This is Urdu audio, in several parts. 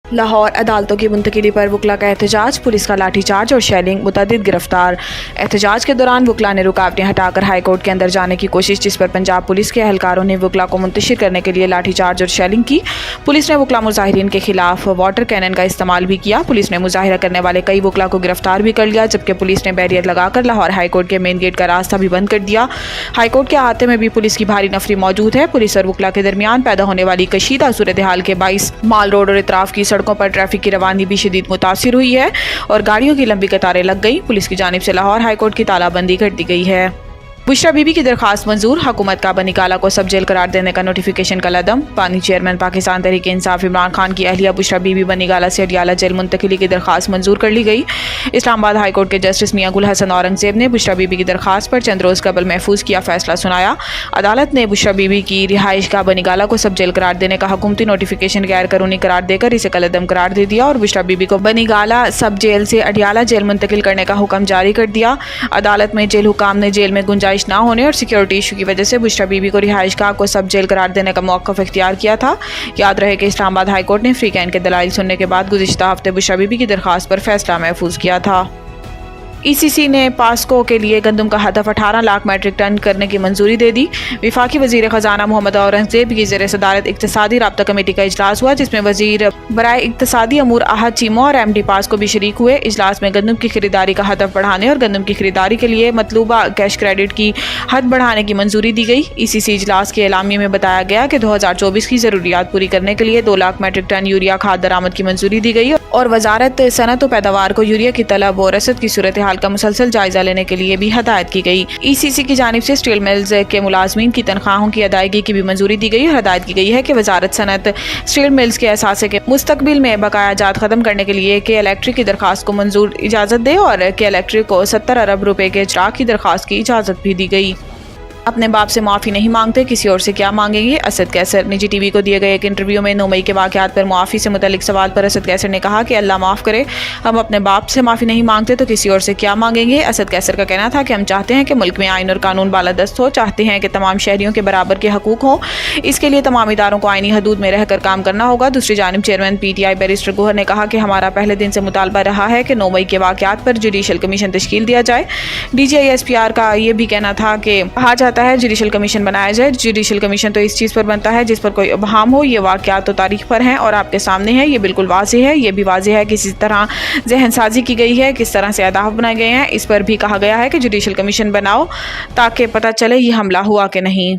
لاہور عدالتوں کی منتقلی پر وکلا کا احتجاج، پولیس کا لاٹھی چارج اور شیلنگ، متعدد گرفتار۔ احتجاج کے دوران وکلا نے رکاوٹیں ہٹا کر ہائی کورٹ کے اندر جانے کی کوشش، جس پر پنجاب پولیس کے اہلکاروں نے وکلا کو منتشر کرنے کے لیے لاٹھی چارج اور شیلنگ کی۔ پولیس نے وکلا مظاہرین کے خلاف واٹر کینن کا استعمال بھی کیا۔ پولیس نے مظاہرہ کرنے والے کئی وکلا کو گرفتار بھی کر لیا، جبکہ پولیس نے بیریئر لگا کر لاہور ہائی کورٹ کے مین گیٹ کا راستہ بھی بند کر دیا۔ ہائی کورٹ کے احاطے میں بھی پولیس کی بھاری نفری موجود ہے۔ پولیس اور وکلا کے درمیان پیدا ہونے والی کشیدہ صورتحال کے باعث مال روڈ اور اطراف کی سڑکوں پر ٹریفک کی روانی بھی شدید متاثر ہوئی ہے اور گاڑیوں کی لمبی قطاریں لگ گئی۔ پولیس کی جانب سے لاہور ہائی کورٹ کی تالہ بندی کر دی گئی ہے۔ بشرا بی بی کی درخواست منظور، حکومت کا بنی گالہ کو سب جیل قرار دینے کا نوٹیفیکیشن کا عدم۔ بانی چیئرمین پاکستان تحریک انصاف عمران خان کی اہلیہ بشرا بی بی بنی گالہ سے اڈیالہ جیل منتقلی کی درخواست منظور کر لی گئی۔ اسلام آباد ہائی کورٹ کے جسٹس میاں گل حسن اورنگزیب نے بشرا بی بی کی درخواست پر چند روز قبل محفوظ کیا فیصلہ سنایا۔ عدالت نے بشرا بی بی کی رہائش گاہ بنی گالہ کو سب جیل قرار دینے کا حکومتی نوٹیفیکیشن غیر قانونی قرار دے کر اسے کالعدم قرار دے دیا اور بشرا بی بی کو بنی گالہ سب جیل سے اڈیالہ جیل منتقل کرنے کا حکم جاری کر دیا۔ عدالت میں جیل حکام نے جیل میں گنجائش نہ ہونے اور سیکورٹی ایشو کی وجہ سے بشرا بی بی کو رہائش گاہ کو سب جیل قرار دینے کا موقف اختیار کیا تھا۔ یاد رہے کہ اسلام آباد ہائی کورٹ نے فری کین کے دلائل سننے کے بعد گزشتہ ہفتے بشرا بی بی کی درخواست پر فیصلہ محفوظ کیا تھا۔ ای سی سی نے پاسکو کے لیے گندم کا ہدف 18 لاکھ میٹرک ٹن کرنے کی منظوری دے دی۔ وفاقی وزیر خزانہ محمد اورنگزیب کی زیر صدارت اقتصادی رابطہ کمیٹی کا اجلاس ہوا، جس میں وزیر برائے اقتصادی امور احد چیمہ اور ایم ڈی پاسکو بھی شریک ہوئے۔ اجلاس میں گندم کی خریداری کا ہدف بڑھانے اور گندم کی خریداری کے لیے مطلوبہ کیش کریڈٹ کی حد بڑھانے کی منظوری دی گئی۔ ای سی سی اجلاس کے اعلامیے میں بتایا گیا کہ 2024 کی ضروریات پوری کرنے کے لیے 2 لاکھ میٹرک ٹن یوریا کھاد درآمد کی منظوری دی گئی اور وزارت صنعت و پیداوار کو یوریا کی طلب و رسد کی صورتحال کا مسلسل جائزہ لینے کے لیے بھی ہدایت کی گئی۔ ای سی سی کی جانب سے اسٹیل ملز کے ملازمین کی تنخواہوں کی ادائیگی کی بھی منظوری دی گئی اور ہدایت کی گئی ہے کہ وزارت صنعت اسٹیل ملز کے اثاثے کے مستقبل میں بقایا جات ختم کرنے کے لیے کے الیکٹرک کی درخواست کو منظور اجازت دے اور کے الیکٹرک کو 70 ارب روپے کے اجراء کی درخواست کی اجازت بھی دی گئی۔ اپنے باپ سے معافی نہیں مانگتے، کسی اور سے کیا مانگیں گے؟ اسد کیسر۔ نجی ٹی وی کو دیے گئے ایک انٹرویو میں 9 مئی کے واقعات پر معافی سے متعلق سوال پر اسد کیسر نے کہا کہ اللہ معاف کرے، ہم اپنے باپ سے معافی نہیں مانگتے تو کسی اور سے کیا مانگیں گے۔ اسد کیسر کا کہنا تھا کہ ہم چاہتے ہیں کہ ملک میں آئین اور قانون بالادست ہو، چاہتے ہیں کہ تمام شہریوں کے برابر کے حقوق ہوں، اس کے لیے تمام اداروں کو آئینی حدود میں رہ کر کام کرنا ہوگا۔ دوسری جانب chairman P T I barrister Gohar نے کہا کہ ہمارا پہلے دن سے مطالبہ رہا ہے کہ 9 مئی کے واقعات پر جوڈیشل کمیشن تشکیل دیا جائے۔ D G I S P R کا یہ بھی کہنا تھا کہ کہا جاتا ہے جوڈیشل کمیشن بنایا جائے۔ جوڈیشل کمیشن تو اس چیز پر بنتا ہے جس پر کوئی ابہام ہو۔ یہ واقعات تو تاریخ پر ہیں اور آپ کے سامنے ہیں، یہ بالکل واضح ہے۔ یہ بھی واضح ہے کہ کس طرح ذہن سازی کی گئی ہے، کس طرح سے اہداف بنائے گئے ہیں۔ اس پر بھی کہا گیا ہے کہ جوڈیشل کمیشن بناؤ تاکہ پتہ چلے یہ حملہ ہوا کہ نہیں۔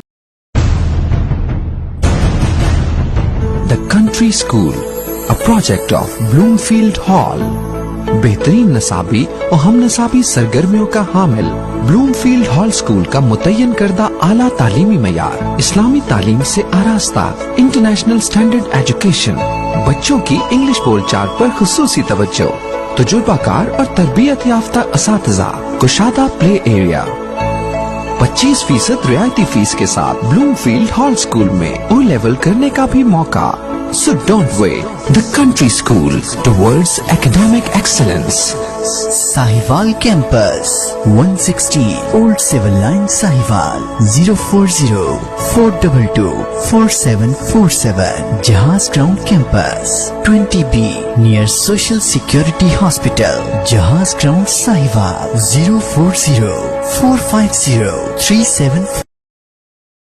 The Country School, a project of Bloomfield Hall. بہترین نصابی اور ہم نصابی سرگرمیوں کا حامل بلومفیلڈ ہال اسکول کا متعین کردہ اعلیٰ تعلیمی معیار، اسلامی تعلیم سے آراستہ، انٹرنیشنل سٹینڈرڈ ایجوکیشن، بچوں کی انگلش بول چال پر خصوصی توجہ، تجربہ کار اور تربیت یافتہ اساتذہ، کشادہ پلے ایریا، 25% رعایتی فیس کے ساتھ بلومفیلڈ ہال اسکول میں او لیول کرنے کا بھی موقع۔ So don't wait. The Country School towards academic excellence. Sahiwal Campus, 160 Old Civil Line, Sahiwal, 040-422-4747. Jahaz Ground Campus, 20B, near Social Security Hospital, Jahaz Ground, Sahiwal, 040-450-37